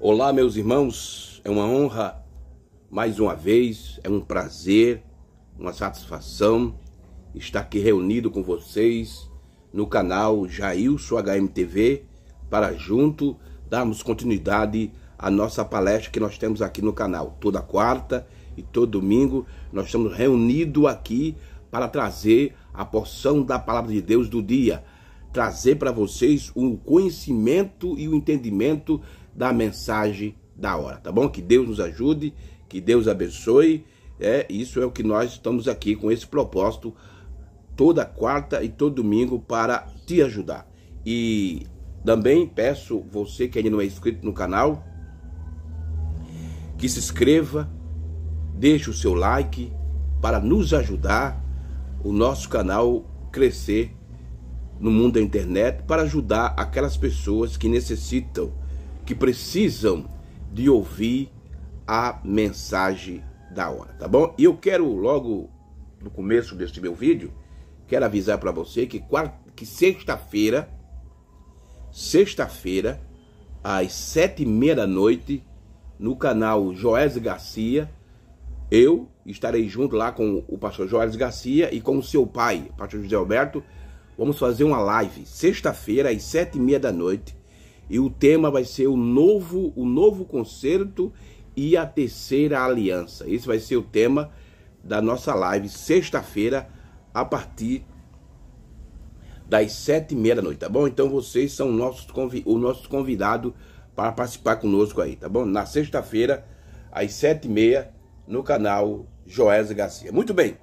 Olá, meus irmãos, é uma honra, mais uma vez, é um prazer, uma satisfação estar aqui reunido com vocês no canal Jailson HMTV para junto darmos continuidade à nossa palestra que nós temos aqui no canal. Toda quarta e todo domingo nós estamos reunidos aqui para trazer a porção da palavra de Deus do dia, trazer para vocês o conhecimento e o entendimento da mensagem da hora, tá bom? Que Deus nos ajude, que Deus abençoe. Isso é o que nós estamos aqui com esse propósito toda quarta e todo domingo para te ajudar. E também peço você que ainda não é inscrito no canal que se inscreva, deixe o seu like para nos ajudar o nosso canal crescer no mundo da internet, para ajudar aquelas pessoas que necessitam, que precisam de ouvir a mensagem da hora, tá bom? E eu quero logo no começo deste meu vídeo, quero avisar para você que sexta-feira, às 7h30 da noite, no canal Joés Garcia, eu estarei junto lá com o pastor Joés Garcia e com o seu pai, pastor José Alberto. Vamos fazer uma live sexta-feira às 7h30 da noite. E o tema vai ser o novo concerto e a terceira aliança. Esse vai ser o tema da nossa live sexta-feira a partir das 7h30 da noite, tá bom? Então vocês são o nosso convidado para participar conosco aí, tá bom? Na sexta-feira às 7h30 no canal Joés Garcia. Muito bem.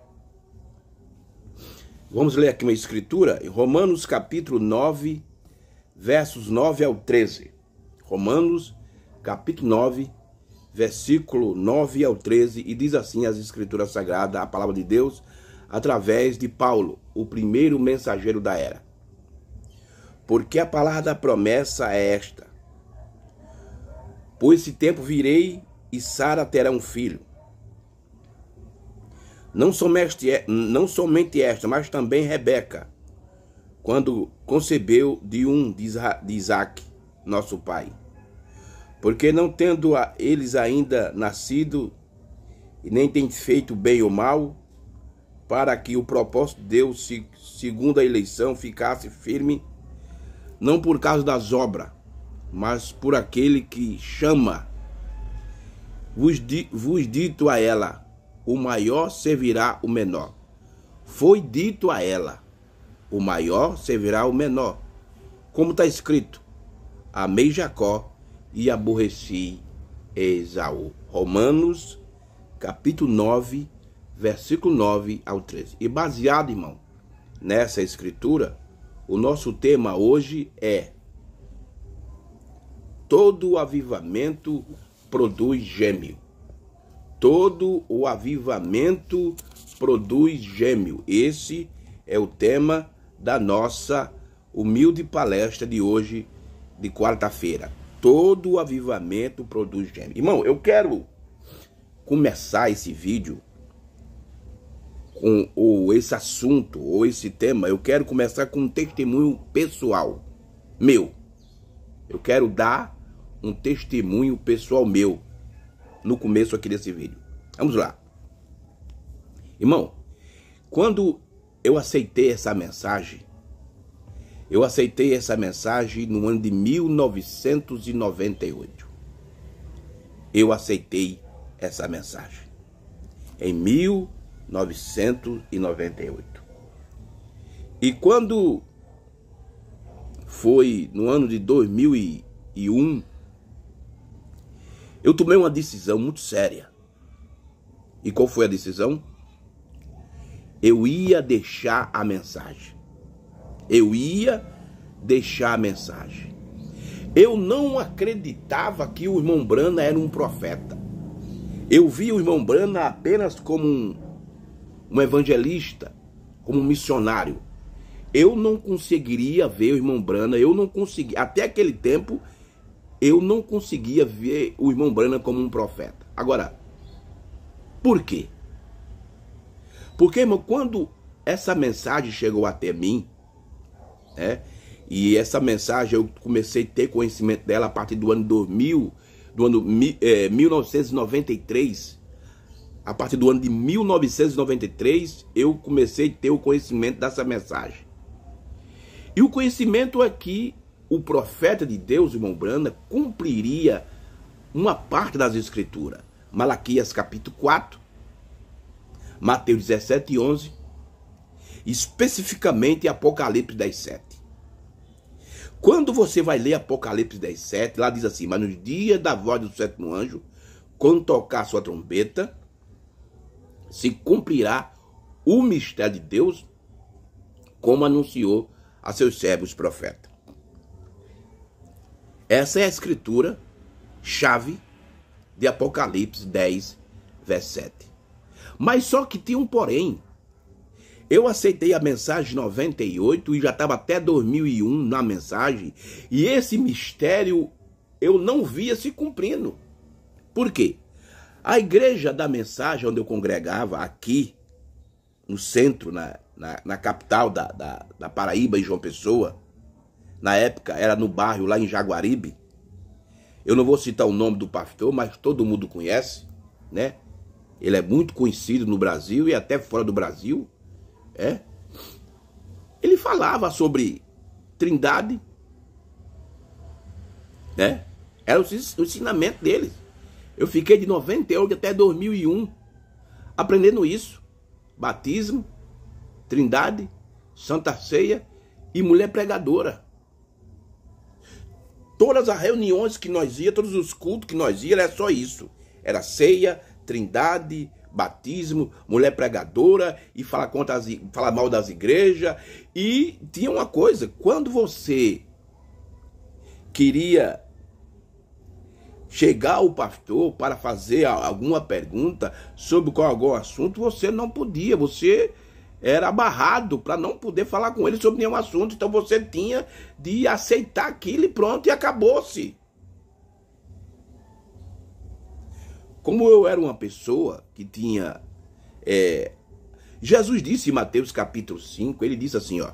Vamos ler aqui uma escritura em Romanos capítulo 9, versos 9 ao 13. Romanos capítulo 9, versículo 9 ao 13, e diz assim as escrituras sagradas, a palavra de Deus, através de Paulo, o primeiro mensageiro da era. Porque a palavra da promessa é esta: por esse tempo virei e Sara terá um filho. Não somente esta, mas também Rebeca, quando concebeu de Isaque, nosso pai. Porque não tendo eles ainda nascido, e nem têm feito bem ou mal, para que o propósito de Deus, segundo a eleição, ficasse firme, não por causa das obras, mas por aquele que chama, vos dito a ela, o maior servirá o menor. Foi dito a ela, o maior servirá o menor. Como está escrito: amei Jacó e aborreci Esaú. Romanos capítulo 9, versículo 9 ao 13. E baseado, irmão, nessa escritura, o nosso tema hoje é: todo avivamento produz gêmeo. Todo o avivamento produz gêmeo. Esse é o tema da nossa humilde palestra de hoje, de quarta-feira. Todo o avivamento produz gêmeo. Irmão, eu quero começar esse vídeo com esse assunto, ou esse tema. Eu quero começar com um testemunho pessoal meu. Eu quero dar um testemunho pessoal meu no começo aqui desse vídeo. Vamos lá. Irmão, quando eu aceitei essa mensagem no ano de 1998. Eu aceitei essa mensagem em 1998. E quando foi no ano de 2001, eu tomei uma decisão muito séria. E qual foi a decisão? Eu ia deixar a mensagem. Eu não acreditava que o irmão Brana era um profeta. Eu via o irmão Brana apenas como um evangelista, como um missionário. Eu não conseguiria ver o irmão Brana, até aquele tempo, eu não conseguia ver o irmão Brana como um profeta. Agora, por quê? Porque, irmão, quando essa mensagem chegou até mim, e essa mensagem eu comecei a ter conhecimento dela a partir do ano 2000, do ano 1993, a partir do ano de 1993, eu comecei a ter o conhecimento dessa mensagem. E o conhecimento é que o profeta de Deus, irmão Brana, cumpriria uma parte das escrituras. Malaquias capítulo 4, Mateus 17:11, especificamente Apocalipse 10:7. Quando você vai ler Apocalipse 10:7, lá diz assim: mas nos dias da voz do sétimo anjo, quando tocar sua trombeta, se cumprirá o mistério de Deus, como anunciou a seus servos profetas. Essa é a escritura chave de Apocalipse 10, verso 7. Mas só que tinha um porém. Eu aceitei a mensagem 98 e já estava até 2001 na mensagem, e esse mistério eu não via se cumprindo. Por quê? A igreja da mensagem, onde eu congregava, aqui no centro, na capital da Paraíba, em João Pessoa, na época era no bairro lá em Jaguaribe. Eu não vou citar o nome do pastor, mas todo mundo conhece, né? Ele é muito conhecido no Brasil e até fora do Brasil. Ele falava sobre Trindade, né? Era o ensinamento deles. Eu fiquei de 98 até 2001 aprendendo isso. Batismo, Trindade, Santa Ceia e mulher pregadora. Todas as reuniões que nós ia, todos os cultos que nós ia, era só isso. Era ceia, Trindade, batismo, mulher pregadora e falar mal das igrejas. E tinha uma coisa, quando você queria chegar ao pastor para fazer alguma pergunta sobre algum assunto, você não podia, você era barrado para não poder falar com ele sobre nenhum assunto. Então você tinha de aceitar aquilo e pronto, e acabou-se. Como eu era uma pessoa que tinha... Jesus disse em Mateus capítulo 5, ele disse assim, ó: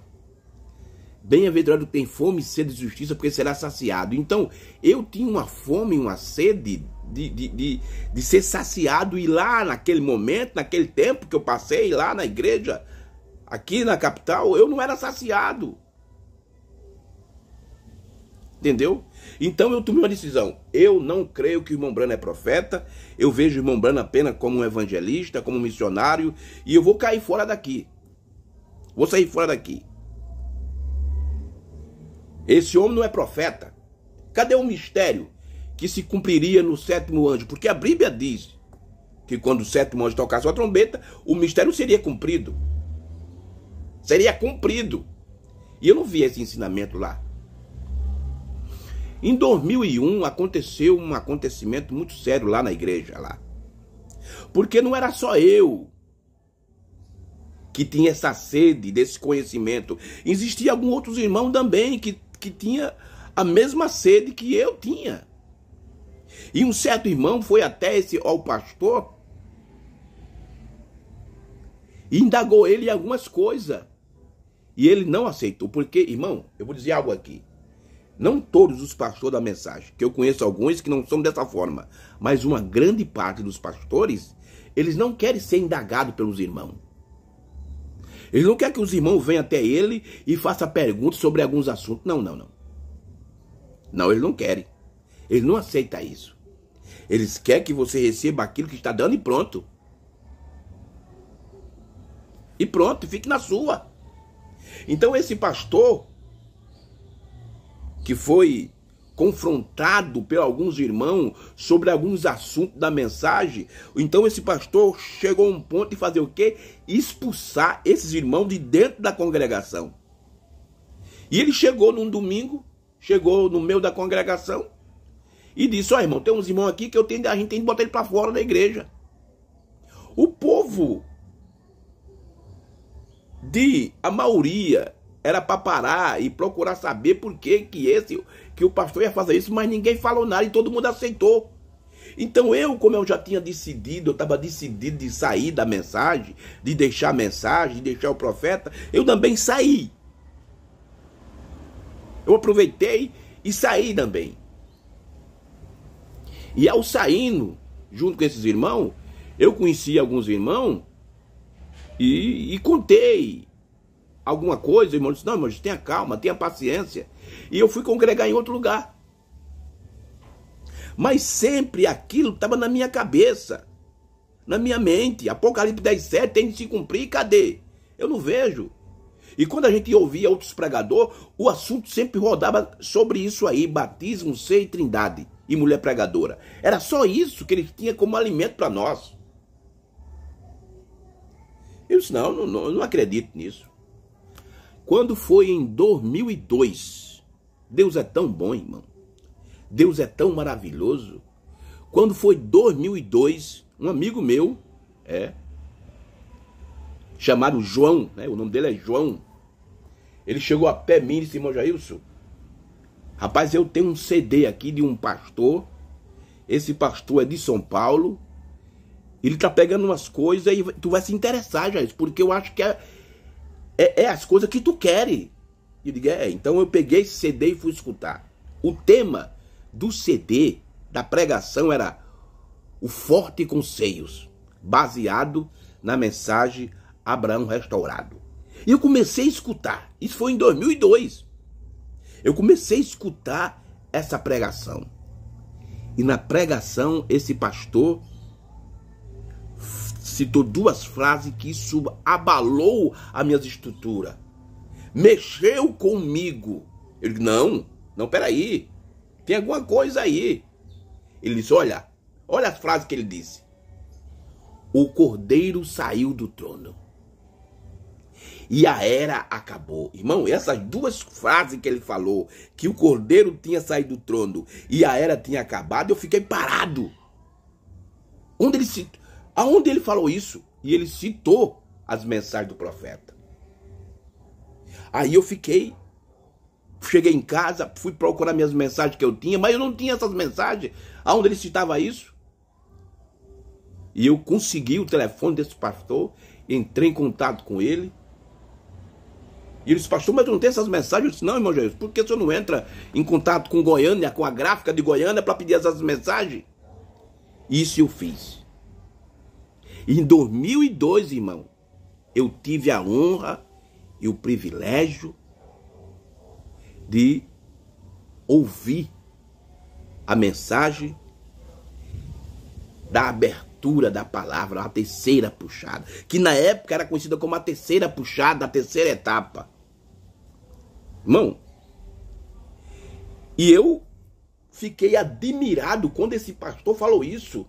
bem-aventurado tem fome e sede de justiça, porque será saciado. Então, eu tinha uma fome, uma sede de ser saciado. E lá naquele momento, naquele tempo que eu passei lá na igreja, aqui na capital, eu não era saciado. Entendeu? Então eu tomei uma decisão. Eu não creio que o irmão Brana é profeta. Eu vejo o irmão Brana apenas como um evangelista, como um missionário. E eu vou cair fora daqui. Vou sair fora daqui. Esse homem não é profeta. Cadê o mistério que se cumpriria no sétimo anjo? Porque a Bíblia diz que quando o sétimo anjo tocasse a trombeta, o mistério seria cumprido. Seria cumprido. E eu não vi esse ensinamento lá. Em 2001 aconteceu um acontecimento muito sério lá na igreja. Lá. Porque não era só eu que tinha essa sede desse conhecimento. Existiam alguns outros irmãos também que tinha a mesma sede que eu tinha. E um certo irmão foi até ao pastor e indagou ele em algumas coisas. E ele não aceitou. Porque, irmão, eu vou dizer algo aqui. Não todos os pastores da mensagem, que eu conheço alguns que não são dessa forma, mas uma grande parte dos pastores, eles não querem ser indagados pelos irmãos. Eles não querem que os irmãos venham até ele e façam perguntas sobre alguns assuntos. Não, não, não. Não, eles não querem. Eles não aceitam isso. Eles querem que você receba aquilo que está dando e pronto. E pronto, fique na sua. Então esse pastor que foi confrontado por alguns irmãos sobre alguns assuntos da mensagem, então esse pastor chegou a um ponto de fazer o quê? Expulsar esses irmãos de dentro da congregação. E ele chegou num domingo, chegou no meio da congregação e disse: ó, irmão, tem uns irmãos aqui que a gente tem que botar ele para fora da igreja. O povo, a maioria, era para parar e procurar saber por que o pastor ia fazer isso, mas ninguém falou nada e todo mundo aceitou. Então como eu já tinha decidido, eu estava decidido de sair da mensagem, de deixar a mensagem, de deixar o profeta, eu também saí. Eu aproveitei e saí também. E ao saindo, junto com esses irmãos, eu conheci alguns irmãos e contei alguma coisa. O irmão disse, não, irmão, tenha calma, tenha paciência. E eu fui congregar em outro lugar. Mas sempre aquilo estava na minha cabeça, na minha mente. Apocalipse 10:7 tem de se cumprir, cadê? Eu não vejo. E quando a gente ouvia outros pregadores, o assunto sempre rodava sobre isso aí, batismo, ceia e trindade, e mulher pregadora. Era só isso que eles tinham como alimento para nós. Eu disse, não acredito nisso. Quando foi em 2002, Deus é tão bom, irmão. Deus é tão maravilhoso. Quando foi 2002, um amigo meu, chamado João, o nome dele é João, ele chegou a pé mim e disse, irmão Jailson, rapaz, eu tenho um CD aqui de um pastor, esse pastor é de São Paulo, ele tá pegando umas coisas e tu vai se interessar, Jailson, porque eu acho que é as coisas que tu queres. Eu digo, então eu peguei esse CD e fui escutar. O tema do CD, da pregação, era o forte com seios, baseado na mensagem Abraão restaurado. E eu comecei a escutar, isso foi em 2002, eu comecei a escutar essa pregação. E na pregação, esse pastor citou duas frases que isso abalou a minha estrutura. Mexeu comigo. Eu digo, não, peraí. Tem alguma coisa aí. Ele disse, olha as frases que ele disse. O cordeiro saiu do trono. E a era acabou. Irmão, essas duas frases que ele falou, que o cordeiro tinha saído do trono e a era tinha acabado, eu fiquei parado. Aonde ele falou isso? E ele citou as mensagens do profeta. Aí eu cheguei em casa, fui procurar minhas mensagens que eu tinha, mas eu não tinha essas mensagens. Aonde ele citava isso? E eu consegui o telefone desse pastor, entrei em contato com ele. E ele disse, pastor, mas tu não tem essas mensagens? Eu disse, não, irmão Jesus, por que o senhor não entra em contato com Goiânia, com a gráfica de Goiânia, para pedir essas mensagens? Isso eu fiz. E em 2002, irmão, eu tive a honra e o privilégio de ouvir a mensagem da abertura da palavra, a terceira puxada, que na época era conhecida como a terceira puxada, a terceira etapa. Irmão, e eu fiquei admirado quando esse pastor falou isso.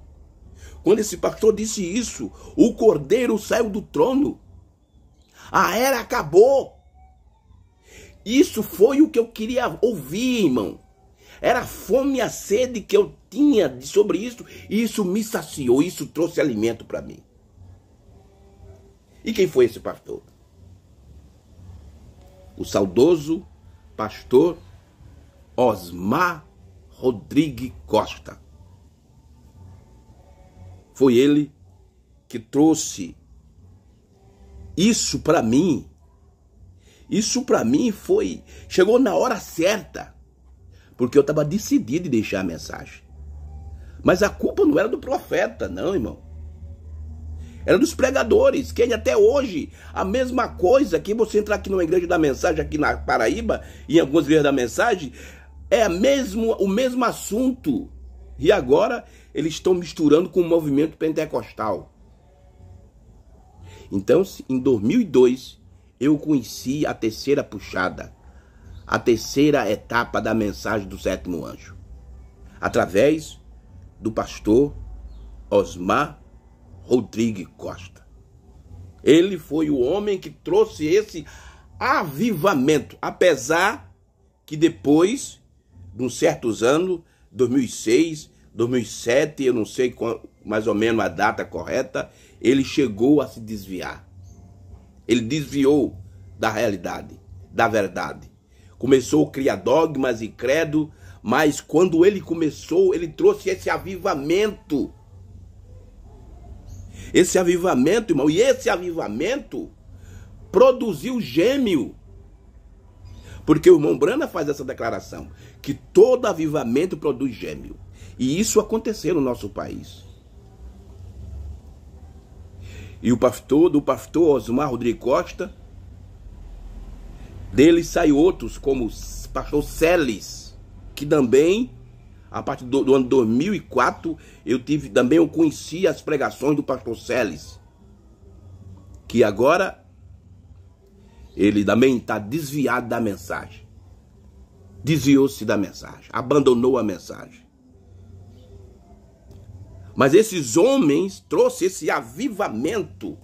Quando esse pastor disse isso, o cordeiro saiu do trono. A era acabou. Isso foi o que eu queria ouvir, irmão. Era a fome e a sede que eu tinha sobre isso. E isso me saciou, isso trouxe alimento para mim. E quem foi esse pastor? O saudoso pastor Osmar Rodrigues Costa. Foi ele que trouxe isso para mim. Isso para mim chegou na hora certa, porque eu estava decidido em deixar a mensagem. Mas a culpa não era do profeta, não, irmão. Era dos pregadores, que até hoje, a mesma coisa que você entrar aqui numa igreja da mensagem, aqui na Paraíba, e em algumas igrejas da mensagem, é o mesmo assunto. E agora eles estão misturando com o movimento pentecostal. Então, em 2002, eu conheci a terceira puxada, a terceira etapa da mensagem do sétimo anjo, através do pastor Osmar Rodrigues Costa. Ele foi o homem que trouxe esse avivamento, apesar que depois, de uns certos anos, 2006, 2007, eu não sei mais ou menos a data correta, ele chegou a se desviar. Ele desviou da realidade, da verdade. Começou a criar dogmas e credo, mas quando ele começou, ele trouxe esse avivamento. Esse avivamento, irmão, e esse avivamento produziu gêmeo. Porque o irmão Brana faz essa declaração, que todo avivamento produz gêmeo. E isso aconteceu no nosso país. E do pastor Osmar Rodrigues Costa, dele saem outros, como o pastor Celes, que também, a partir do ano 2004, eu conheci as pregações do pastor Celes, que agora ele também está desviado da mensagem. Desviou-se da mensagem, abandonou a mensagem. Mas esses homens trouxeram esse avivamento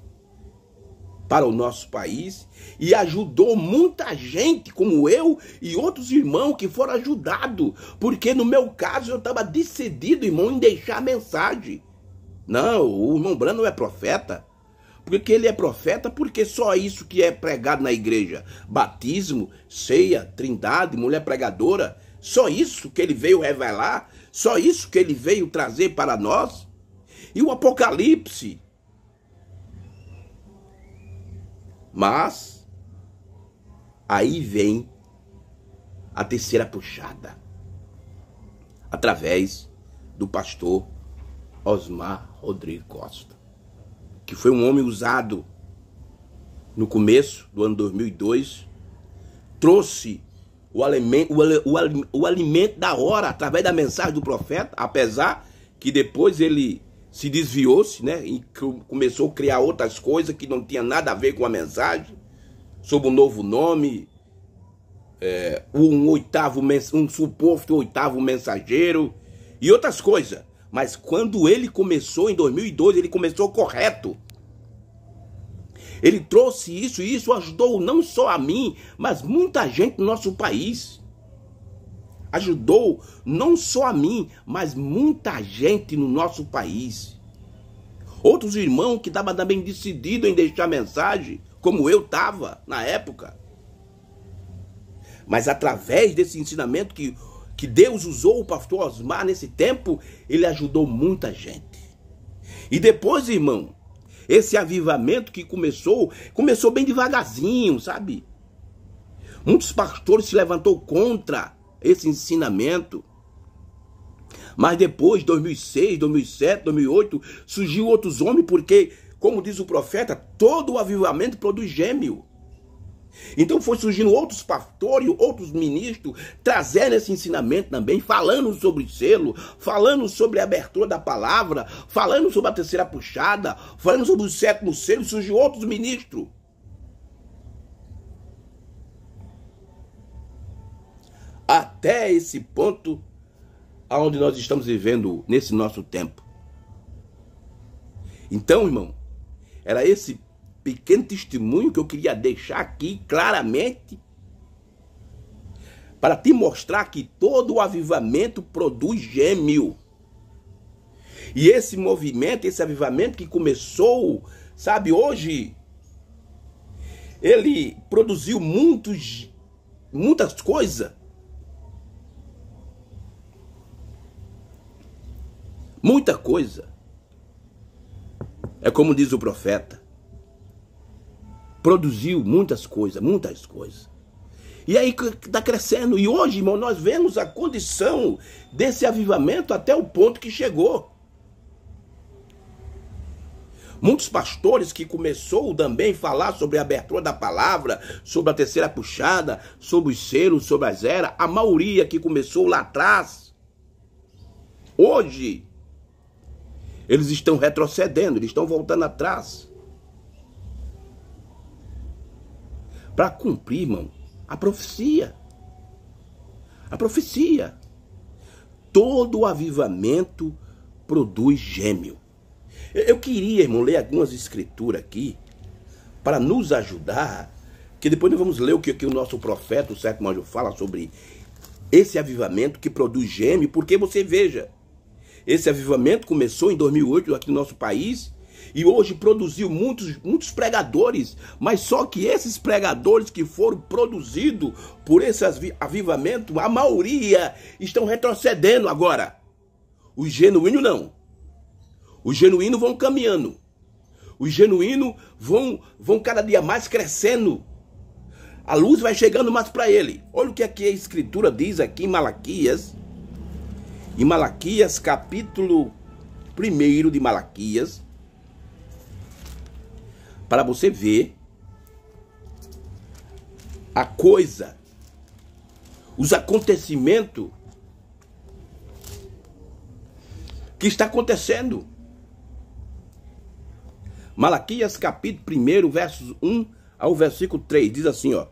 para o nosso país e ajudou muita gente, como eu e outros irmãos que foram ajudados. Porque no meu caso eu estava decidido, irmão, em deixar a mensagem. Não, o irmão Branham não é profeta. Porque ele é profeta, porque só isso que é pregado na igreja. Batismo, ceia, trindade, mulher pregadora. Só isso que ele veio revelar. Só isso que ele veio trazer para nós. E o Apocalipse. Mas aí vem a terceira puxada. Através do pastor Osmar Rodrigues Costa, que foi um homem usado no começo do ano 2002, trouxe o alimento da hora através da mensagem do profeta, apesar que depois ele se desviou-se, né, e começou a criar outras coisas que não tinha nada a ver com a mensagem, sob um novo nome, um suposto oitavo mensageiro e outras coisas. Mas quando ele começou em 2002, ele começou correto. Ele trouxe isso e isso ajudou não só a mim, mas muita gente no nosso país. Ajudou não só a mim, mas muita gente no nosso país. Outros irmãos que estavam também decididos em deixar a mensagem, como eu estava na época. Mas através desse ensinamento que Deus usou o pastor Osmar nesse tempo, ele ajudou muita gente. E depois, irmão, esse avivamento que começou bem devagarzinho, sabe? Muitos pastores se levantou contra esse ensinamento. Mas depois, 2006, 2007, 2008, surgiu outros homens, porque, como diz o profeta, todo o avivamento produz gêmeo. Então foi surgindo outros pastores, outros ministros, trazendo esse ensinamento também, falando sobre selo, falando sobre a abertura da palavra, falando sobre a terceira puxada, falando sobre o sétimo selo, surgiu outros ministros. Até esse ponto aonde nós estamos vivendo nesse nosso tempo. Então, irmão, era esse pequeno testemunho que eu queria deixar aqui claramente para te mostrar que todo o avivamento produz gêmeo. E esse movimento, esse avivamento que começou, sabe, hoje, ele produziu muitas coisas. Muita coisa. É como diz o profeta. Produziu muitas coisas, muitas coisas. E aí está crescendo. E hoje, irmão, nós vemos a condição desse avivamento até o ponto que chegou. Muitos pastores que começou também a falar sobre a abertura da palavra, sobre a terceira puxada, sobre os selos, sobre as eras, a maioria que começou lá atrás, hoje, eles estão retrocedendo, eles estão voltando atrás. Para cumprir, irmão, a profecia. A profecia. Todo avivamento produz gêmeo. Eu queria, irmão, ler algumas escrituras aqui para nos ajudar, que depois nós vamos ler o que o nosso profeta, o sétimo anjo, fala sobre esse avivamento que produz gêmeo, porque você veja, esse avivamento começou em 2008 aqui no nosso país e hoje produziu muitos pregadores, mas só que esses pregadores que foram produzidos por esse avivamento, a maioria estão retrocedendo agora. Os genuínos não. Os genuínos vão caminhando. Os genuínos vão cada dia mais crescendo. A luz vai chegando mais para ele. Olha o que aqui a escritura diz aqui em Malaquias, em Malaquias, capítulo 1 de Malaquias, para você ver a coisa, os acontecimentos que está acontecendo. Malaquias capítulo 1, versos 1 ao versículo 3, diz assim, ó: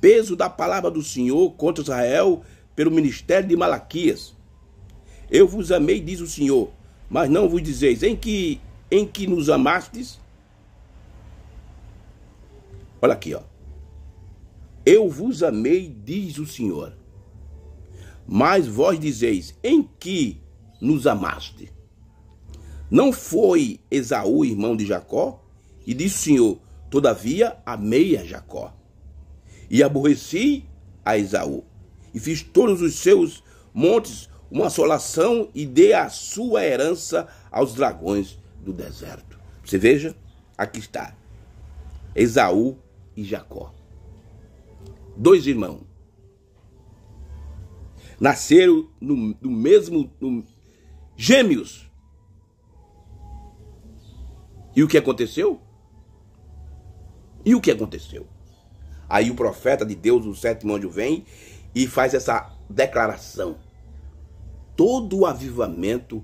peso da palavra do Senhor contra Israel pelo ministério de Malaquias. Eu vos amei, diz o Senhor, mas não vos dizeis em que nos amastes. Olha aqui, ó. Eu vos amei, diz o Senhor, mas vós dizeis, em que nos amaste? Não foi Esaú, irmão de Jacó? E disse o Senhor, todavia amei a Jacó, e aborreci a Esaú, e fiz todos os seus montes uma assolação, e dei a sua herança aos dragões do deserto. Você veja, aqui está, Esaú e Jacó. Dois irmãos. Nasceram no mesmo... gêmeos. E o que aconteceu? Aí o profeta de Deus, o sétimo anjo, vem e faz essa declaração. Todo avivamento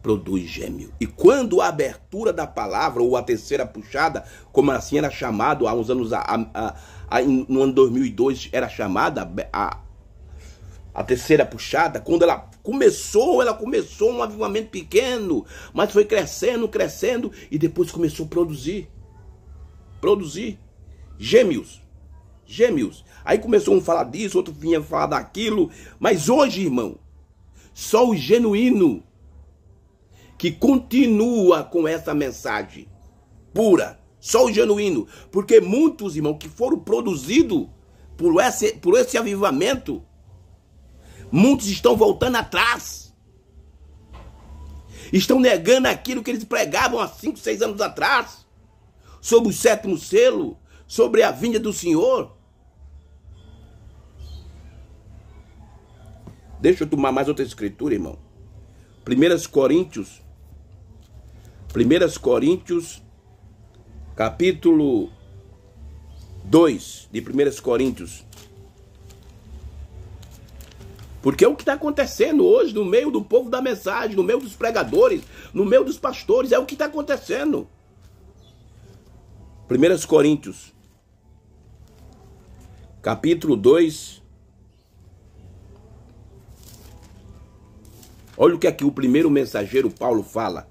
produz gêmeo. E quando a abertura da palavra, ou a terceira puxada, como assim era chamado há uns anos, no ano 2002 era chamada a terceira puxada, quando ela começou um avivamento pequeno, mas foi crescendo, e depois começou a produzir gêmeos. Aí começou um a falar disso, outro vinha a falar daquilo, mas hoje, irmão, só o genuíno que continua com essa mensagem pura, só o genuíno, porque muitos, irmão, que foram produzidos por esse avivamento, muitos estão voltando atrás, estão negando aquilo que eles pregavam há 5, 6 anos atrás, sobre o sétimo selo, sobre a vinda do Senhor. Deixa eu tomar mais outra escritura, irmão. 1 Coríntios, capítulo 2 de 1 Coríntios. Porque é o que está acontecendo hoje no meio do povo da mensagem, no meio dos pregadores, no meio dos pastores, é o que está acontecendo. 1 Coríntios, capítulo 2. Olha o que aqui o primeiro mensageiro Paulo fala.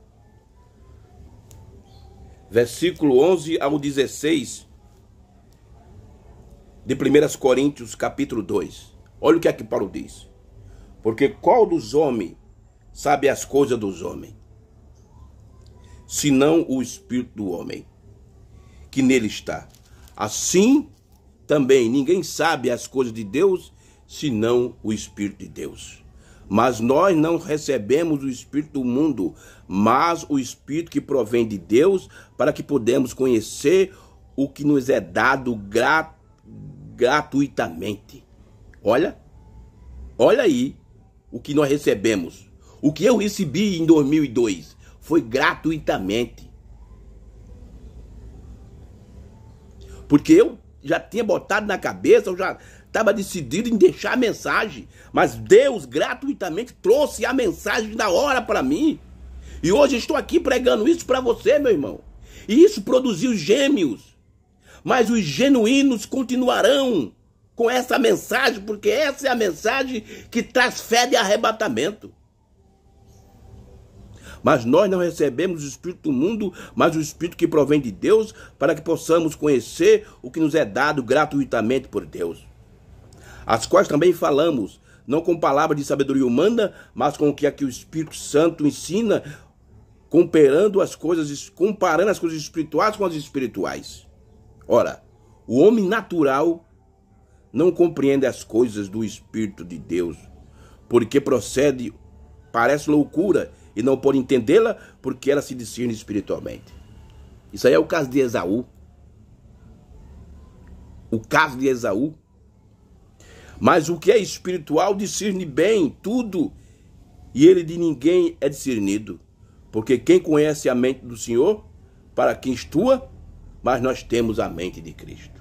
Versículo 11 ao 16 de 1 Coríntios, capítulo 2. Olha o que aqui Paulo diz. Porque qual dos homens sabe as coisas dos homens, senão o Espírito do homem, que nele está? Assim também ninguém sabe as coisas de Deus, senão o Espírito de Deus. Mas nós não recebemos o Espírito do mundo, mas o Espírito que provém de Deus, para que podemos conhecer o que nos é dado gratuitamente. Olha aí o que nós recebemos. O que eu recebi em 2002 foi gratuitamente. Porque eu já tinha botado na cabeça, eu já estava decidido em deixar a mensagem. Mas Deus gratuitamente trouxe a mensagem da hora para mim. E hoje estou aqui pregando isso para você, meu irmão. E isso produziu gêmeos. Mas os genuínos continuarão com essa mensagem, porque essa é a mensagem que traz fé de arrebatamento. Mas nós não recebemos o Espírito do mundo, mas o Espírito que provém de Deus, para que possamos conhecer o que nos é dado gratuitamente por Deus. As quais também falamos, não com palavras de sabedoria humana, mas com o que aqui o Espírito Santo ensina, comparando as coisas espirituais com as espirituais. Ora, o homem natural não compreende as coisas do Espírito de Deus, porque parece loucura, e não pode entendê-la, porque ela se discerne espiritualmente. Isso aí é o caso de Esaú. Mas o que é espiritual discerne bem tudo, e ele de ninguém é discernido. Porque quem conhece a mente do Senhor, para quem instrua, mas nós temos a mente de Cristo.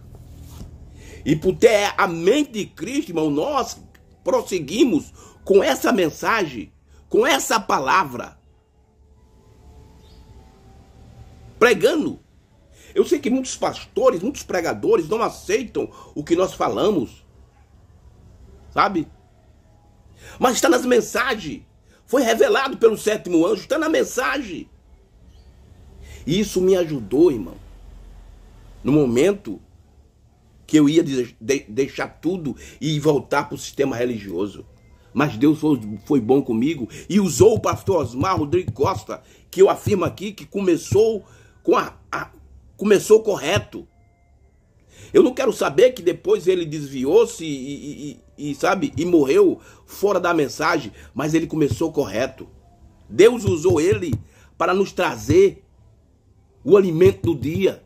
E por ter a mente de Cristo, irmão, nós prosseguimos com essa mensagem, com essa palavra, pregando. Eu sei que muitos pastores, muitos pregadores não aceitam o que nós falamos, sabe? Mas está nas mensagens. Foi revelado pelo sétimo anjo, está na mensagem. E isso me ajudou, irmão. No momento que eu ia deixar tudo e voltar para o sistema religioso. Mas Deus foi bom comigo e usou o pastor Osmar Rodrigues Costa, que eu afirmo aqui que começou começou correto. Eu não quero saber que depois ele desviou-se e morreu fora da mensagem, mas ele começou correto. Deus usou ele para nos trazer o alimento do dia,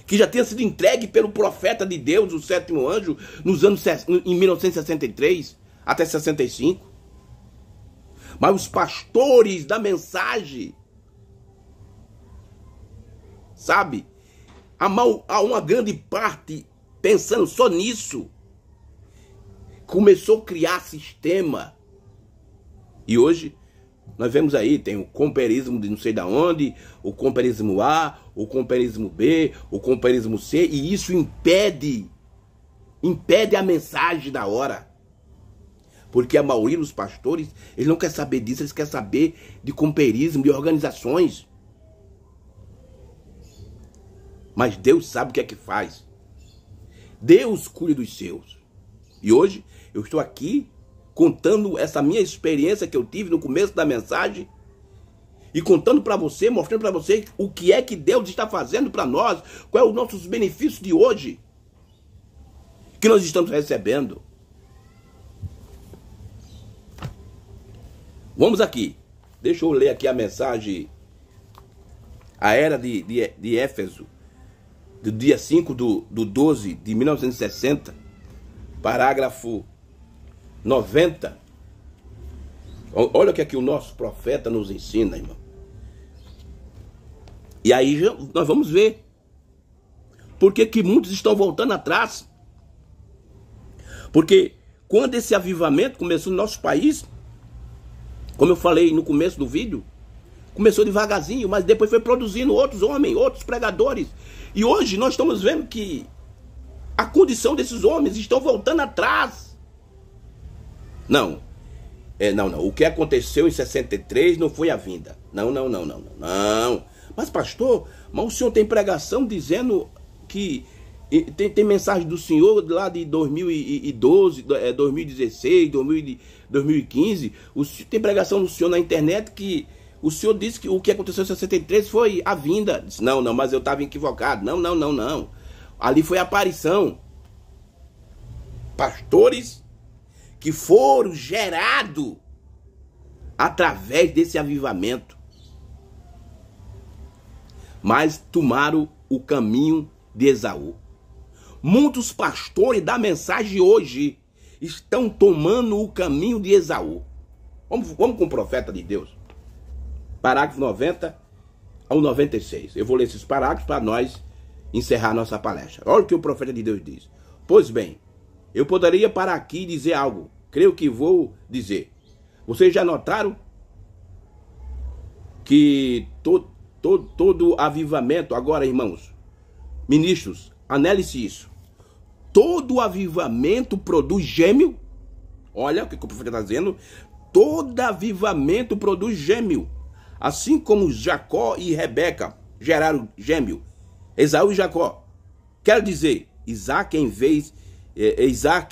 que já tinha sido entregue pelo profeta de Deus, o sétimo anjo, em 1963 até 65. Mas os pastores da mensagem, sabe, há uma grande parte pensando só nisso, começou a criar sistema. E hoje nós vemos aí, tem o companheirismo de não sei da onde, o companheirismo A, o companheirismo B, o companheirismo C, e isso impede a mensagem da hora. Porque a maioria dos pastores, eles não querem saber disso, eles querem saber de companheirismo, de organizações. Mas Deus sabe o que é que faz. Deus cuida dos seus. E hoje eu estou aqui contando essa minha experiência que eu tive no começo da mensagem e contando para você, mostrando para você o que é que Deus está fazendo para nós, quais são os nossos benefícios de hoje que nós estamos recebendo. Vamos aqui. Deixa eu ler aqui a mensagem. A era de Éfeso, do dia 5 do 12 de 1960, parágrafo 90. Olha o que aqui o nosso profeta nos ensina, irmão. E aí nós vamos ver por que muitos estão voltando atrás. Porque quando esse avivamento começou no nosso país, como eu falei no começo do vídeo, começou devagarzinho, mas depois foi produzindo outros homens, outros pregadores. E hoje nós estamos vendo que a condição desses homens estão voltando atrás. Não. O que aconteceu em 63 não foi a vinda. Não. Mas pastor, mas o senhor tem pregação dizendo que tem mensagem do senhor lá de 2012, 2016, 2015. Tem pregação do senhor na internet que o senhor disse que o que aconteceu em 63 foi a vinda. Disse, não, mas eu estava equivocado. Não. Ali foi a aparição. Pastores que foram gerados através desse avivamento, mas tomaram o caminho de Esaú. Muitos pastores da mensagem hoje estão tomando o caminho de Esaú. Vamos com o profeta de Deus. Parágrafo 90 ao 96. Eu vou ler esses parágrafos para nós encerrar nossa palestra. Olha o que o profeta de Deus diz. Pois bem, eu poderia parar aqui e dizer algo. Creio que vou dizer. Vocês já notaram que todo avivamento, agora, irmãos, ministros, análise isso. Todo avivamento produz gêmeo. Olha o que o profeta está dizendo. Todo avivamento produz gêmeo. Assim como Jacó e Rebeca geraram gêmeo. Esaú e Jacó. Quer dizer, Isaac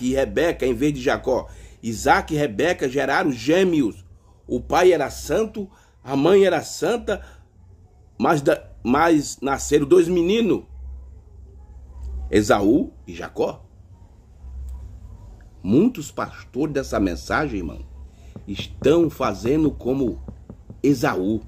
e Rebeca em vez de Jacó. Isaac e Rebeca geraram gêmeos. O pai era santo, a mãe era santa, mas nasceram dois meninos. Esaú e Jacó. Muitos pastores dessa mensagem, irmão, estão fazendo como Esaú.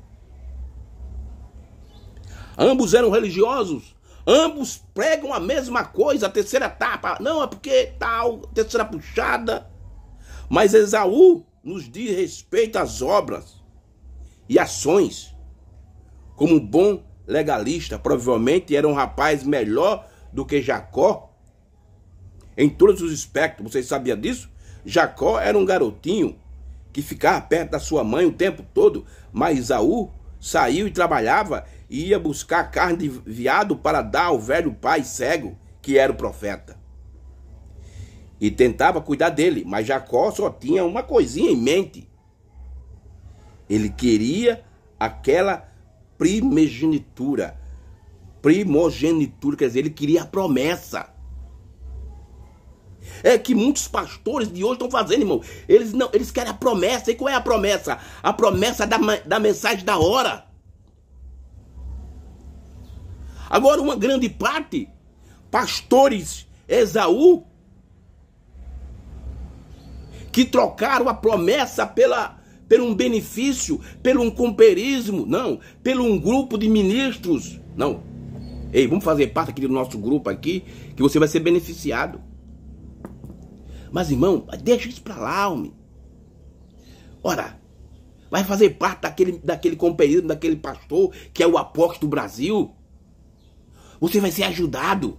Ambos eram religiosos. Ambos pregam a mesma coisa, a terceira etapa. Não, é porque tal, terceira puxada. Mas Esaú nos diz respeito às obras e ações. Como bom legalista, provavelmente era um rapaz melhor do que Jacó em todos os aspectos. Vocês sabiam disso? Jacó era um garotinho que ficava perto da sua mãe o tempo todo, mas Esaú saiu e trabalhava e ia buscar carne de veado para dar ao velho pai cego, que era o profeta. E tentava cuidar dele, mas Jacó só tinha uma coisinha em mente. Ele queria aquela primogenitura. Primogenitura, quer dizer, ele queria a promessa. É que muitos pastores de hoje estão fazendo, irmão. Eles querem a promessa. E qual é a promessa? A promessa da mensagem da hora. Agora, uma grande parte, pastores Esaú, que trocaram a promessa por um benefício, por um companheirismo, não, por um grupo de ministros, não. Ei, vamos fazer parte aqui do nosso grupo aqui, que você vai ser beneficiado. Mas, irmão, deixa isso pra lá, homem. Ora, vai fazer parte daquele companheirismo, daquele pastor, que é o apóstolo do Brasil. Você vai ser ajudado.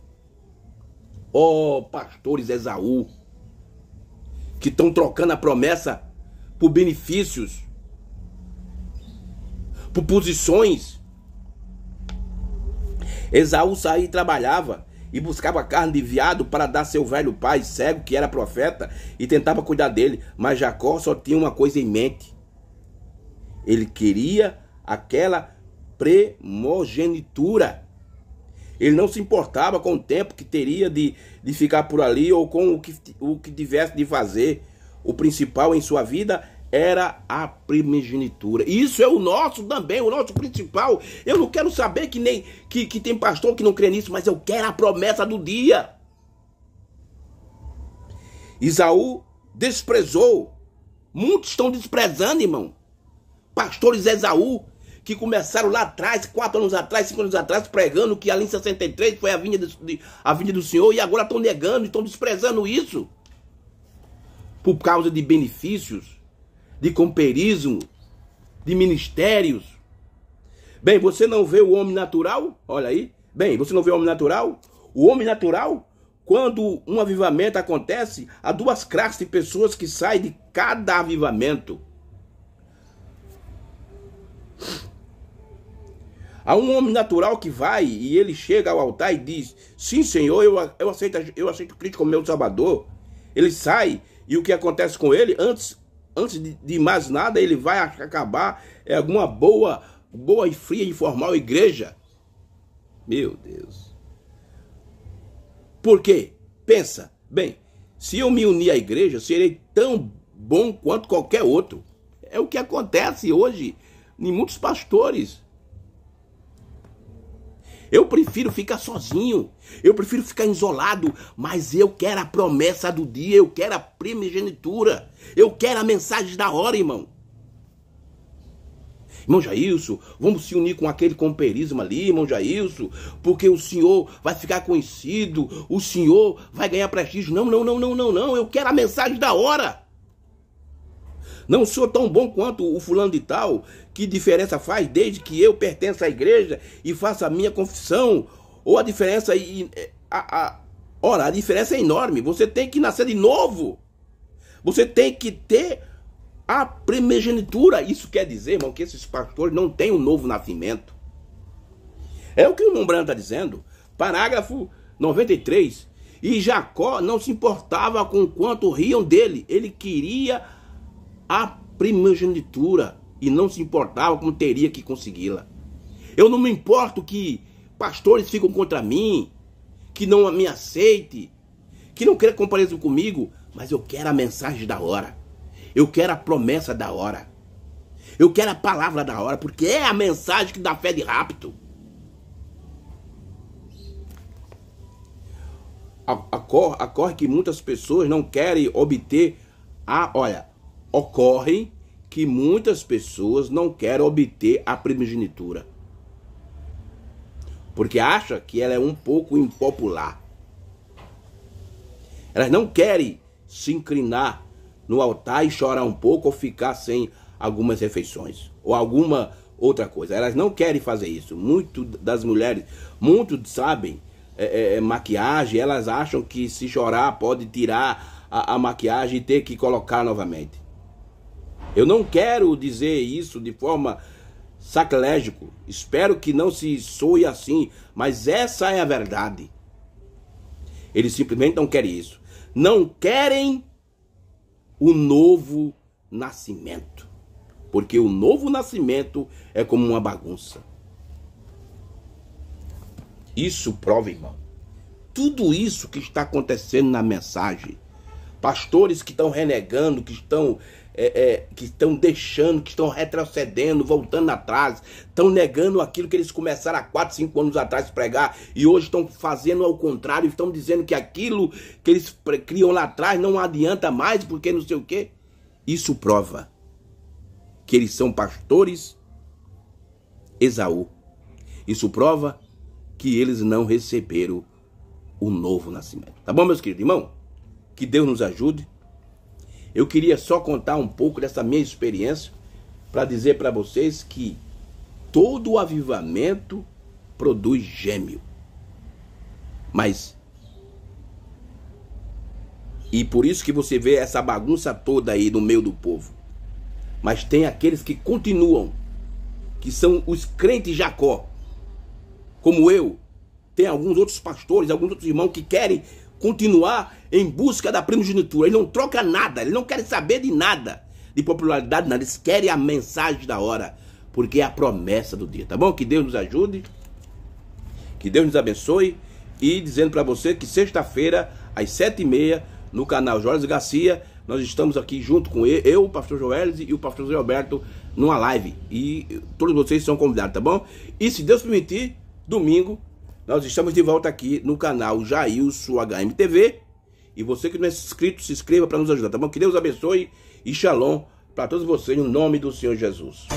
Ó, pastores Esaú, que estão trocando a promessa por benefícios, por posições. Esaú saía e trabalhava e buscava carne de veado para dar seu velho pai cego, que era profeta, e tentava cuidar dele. Mas Jacó só tinha uma coisa em mente. Ele queria aquela primogenitura. Ele não se importava com o tempo que teria de ficar por ali ou com o que tivesse de fazer. O principal em sua vida era a primogenitura. Isso é o nosso também, o nosso principal. Eu não quero saber que tem pastor que não crê nisso, mas eu quero a promessa do dia. Esaú desprezou. Muitos estão desprezando, irmão. Pastores Esaú, que começaram lá atrás, 4 anos atrás, 5 anos atrás, pregando que ali em 63 foi a vinda do Senhor, e agora estão negando, estão desprezando isso. Por causa de benefícios, de companheirismo, de ministérios. Bem, você não vê o homem natural? Olha aí. Bem, você não vê o homem natural? O homem natural, quando um avivamento acontece, há 2 classes de pessoas que saem de cada avivamento. Há um homem natural que vai e ele chega ao altar e diz: sim, Senhor, eu aceito Cristo como meu Salvador. Ele sai e o que acontece com ele, antes de mais nada, ele vai acabar alguma boa e fria e formal igreja. Meu Deus. Por quê? Pensa, bem, se eu me unir à igreja, serei tão bom quanto qualquer outro. É o que acontece hoje em muitos pastores. Eu prefiro ficar sozinho, eu prefiro ficar isolado, mas eu quero a promessa do dia, eu quero a primogenitura, eu quero a mensagem da hora, irmão. Irmão Jailson, vamos se unir com aquele companheirismo ali, irmão Jailson, porque o senhor vai ficar conhecido, o senhor vai ganhar prestígio. Não, eu quero a mensagem da hora. Não sou tão bom quanto o fulano de tal. Que diferença faz desde que eu pertença à igreja e faça a minha confissão? Ou a diferença... Ora, a diferença é enorme. Você tem que nascer de novo. Você tem que ter a primogenitura. Isso quer dizer, irmão, que esses pastores não têm um novo nascimento. É o que o irmão Branco está dizendo. Parágrafo 93. E Jacó não se importava com quanto riam dele. Ele queria a primogenitura e não se importava como teria que consegui-la. Eu não me importo que pastores ficam contra mim, que não me aceite, que não queira companheirismo comigo, mas eu quero a mensagem da hora. Eu quero a promessa da hora. Eu quero a palavra da hora, porque é a mensagem que dá fé de rápido. Ocorre que muitas pessoas não querem obter ocorre que muitas pessoas não querem obter a primogenitura, porque acham que ela é um pouco impopular. Elas não querem se inclinar no altar e chorar um pouco ou ficar sem algumas refeições ou alguma outra coisa. Elas não querem fazer isso. Muitas das mulheres, muitos sabem maquiagem, elas acham que se chorar pode tirar a maquiagem e ter que colocar novamente. Eu não quero dizer isso de forma sacrilégio. Espero que não se soe assim, mas essa é a verdade. Eles simplesmente não querem isso. Não querem o novo nascimento. Porque o novo nascimento é como uma bagunça. Isso prova, irmão. Tudo isso que está acontecendo na mensagem. Pastores que estão renegando, que estão deixando, que estão retrocedendo, voltando atrás, estão negando aquilo que eles começaram há 4, 5 anos atrás a pregar e hoje estão fazendo ao contrário, estão dizendo que aquilo que eles criam lá atrás não adianta mais porque não sei o quê. Isso prova que eles são pastores Esaú. Isso prova que eles não receberam o novo nascimento. Tá bom, meus queridos irmãos? Que Deus nos ajude. Eu queria só contar um pouco dessa minha experiência para dizer para vocês que todo avivamento produz gêmeo. E por isso que você vê essa bagunça toda aí no meio do povo. Mas tem aqueles que continuam, que são os crentes Jacó, como eu. Tem alguns outros pastores, alguns outros irmãos que querem continuar em busca da primogenitura. Ele não troca nada, ele não quer saber de nada, de popularidade, nada. Eles querem a mensagem da hora, porque é a promessa do dia, tá bom? Que Deus nos ajude, que Deus nos abençoe. E dizendo para você que sexta-feira, às 7h30, no canal Joelis Garcia, nós estamos aqui junto com eu, o pastor Joelis e o pastor Zé Alberto, numa live. E todos vocês são convidados, tá bom? E se Deus permitir, domingo, nós estamos de volta aqui no canal Jailson HMTV. E você que não é inscrito, se inscreva para nos ajudar, tá bom? Que Deus abençoe e shalom para todos vocês, no nome do Senhor Jesus.